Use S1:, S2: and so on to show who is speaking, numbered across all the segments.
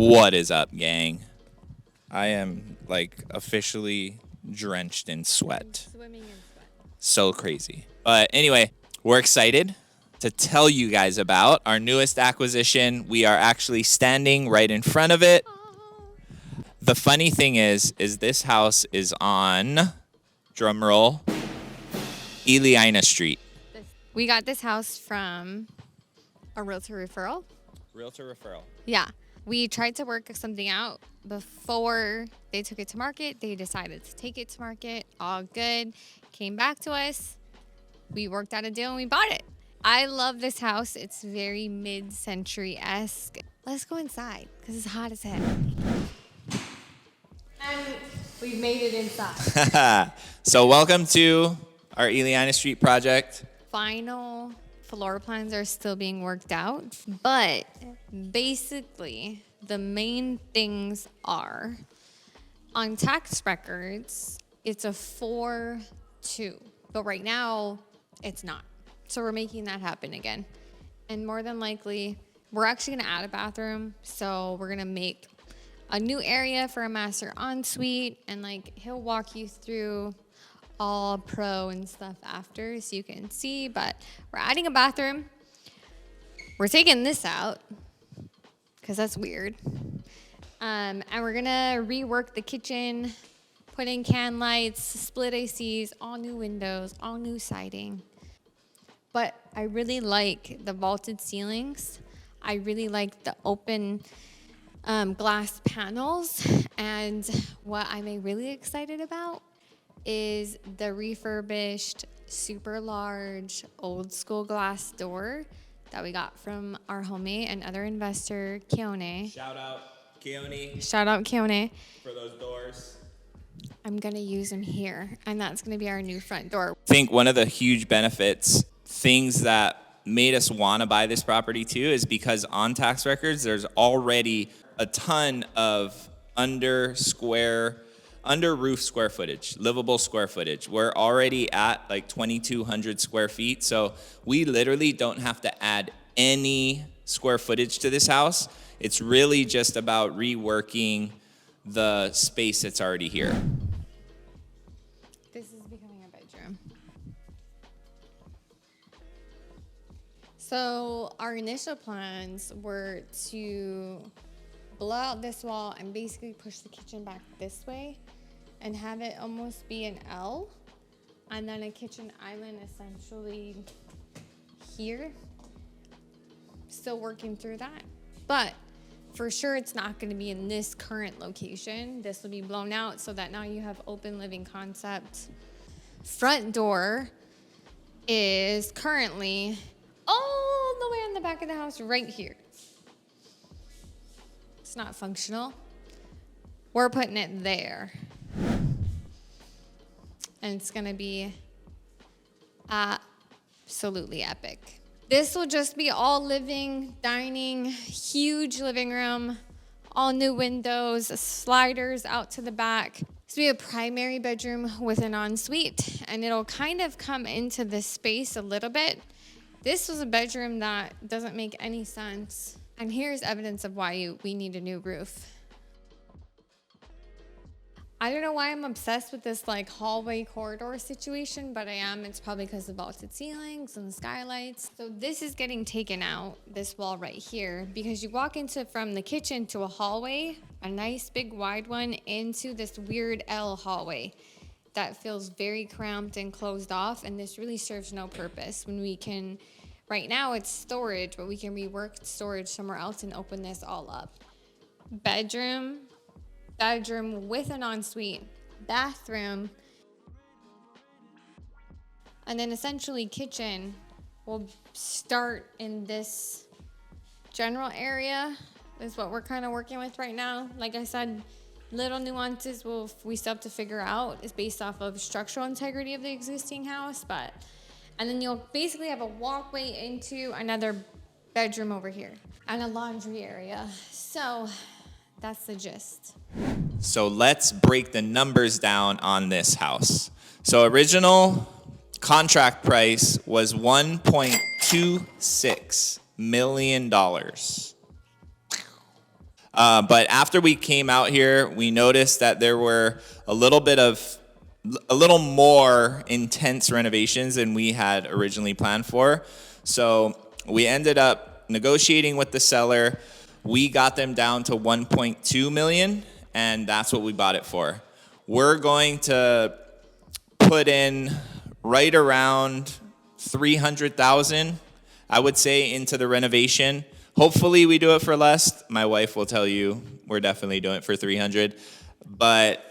S1: What is up, gang? I am like officially drenched in sweat.
S2: Swimming in sweat.
S1: So crazy. But anyway, we're excited to tell you guys about our newest acquisition. We are actually standing right in front of it. The funny thing is this house is on, drum roll, Iliaina Street.
S2: We got this house from a realtor referral.
S1: Realtor referral.
S2: Yeah. We tried to work something out before they took it to market. They decided to take it to market. All good. Came back to us. We worked out a deal and we bought it. I love this house. It's very mid-century-esque. Let's go inside because it's hot as heck. And we've made it inside.
S1: So welcome to our Iliaina Street project.
S2: Final floor plans are still being worked out, but basically the main things are on tax records, it's a 4-2, but right now it's not. So we're making that happen again. And more than likely, we're actually gonna add a bathroom. So we're gonna make a new area for a master ensuite, and like he'll walk you through all pro and stuff after so you can see, but we're adding a bathroom. We're taking this out because that's weird. And we're gonna rework the kitchen, put in can lights, split ACs, all new windows, all new siding. But I really like the vaulted ceilings. I really like the open glass panels. And what I'm really excited about is the refurbished, super large, old school glass door that we got from our homemate and other investor, Keone.
S1: Shout out Keone
S2: Shout out Keone.
S1: for those doors.
S2: I'm gonna use them here, and that's gonna be our new front door.
S1: I think one of the huge benefits, things that made us want to buy this property too, is because on tax records, there's already a ton of under roof square footage, livable square footage. We're already at like 2,200 square feet. So we literally don't have to add any square footage to this house. It's really just about reworking the space that's already here.
S2: This is becoming a bedroom. So our initial plans were to blow out this wall and basically push the kitchen back this way and have it almost be an L, and then a kitchen island essentially here. Still working through that, but for sure it's not going to be in this current location. This will be blown out so that now you have open living concept. Front door is currently all the way in the back of the house right here. It's not functional. We're putting it there. And it's gonna be absolutely epic. This will just be all living, dining, huge living room, all new windows, sliders out to the back. This will be a primary bedroom with an ensuite, and it'll kind of come into this space a little bit. This was a bedroom that doesn't make any sense. And here's evidence of why we need a new roof. I don't know why I'm obsessed with this like hallway corridor situation, but I am. It's probably because of vaulted ceilings and the skylights. So this is getting taken out, this wall right here, because you walk into from the kitchen to a hallway, a nice big wide one, into this weird L hallway that feels very cramped and closed off, and this really serves no purpose when we can, right now it's storage, but we can rework storage somewhere else and open this all up. Bedroom with an ensuite, bathroom, and then essentially kitchen will start in this general area is what we're kind of working with right now. Like I said, little nuances we still have to figure out is based off of structural integrity of the existing house, and then you'll basically have a walkway into another bedroom over here and a laundry area. So that's the gist.
S1: So let's break the numbers down on this house. So original contract price was $1.26 million. But after we came out here, we noticed that there were a little more intense renovations than we had originally planned for. So we ended up negotiating with the seller. We got them down to 1.2 million, and that's what we bought it for. We're going to put in right around 300,000, I would say, into the renovation. Hopefully we do it for less. My wife will tell you we're definitely doing it for 300. But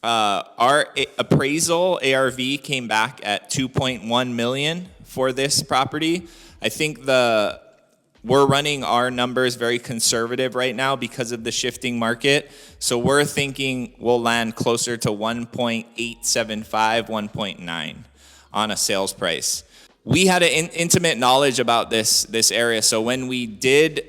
S1: our appraisal ARV came back at 2.1 million for this property. I think we're running our numbers very conservative right now because of the shifting market. So we're thinking we'll land closer to 1.875, 1.9 on a sales price. We had an intimate knowledge about this area. So when we did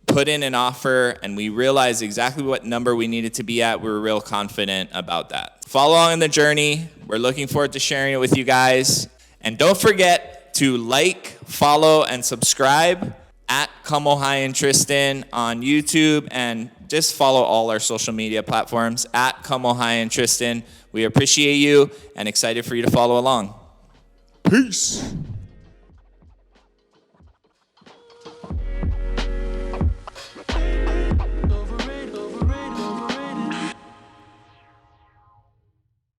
S1: put in an offer and we realized exactly what number we needed to be at, we were real confident about that. Follow along in the journey. We're looking forward to sharing it with you guys. And don't forget to like, follow, and subscribe at Kamohai and Tristyn on YouTube, and just follow all our social media platforms at Kamohai and Tristyn. We appreciate you and excited for you to follow along. Peace.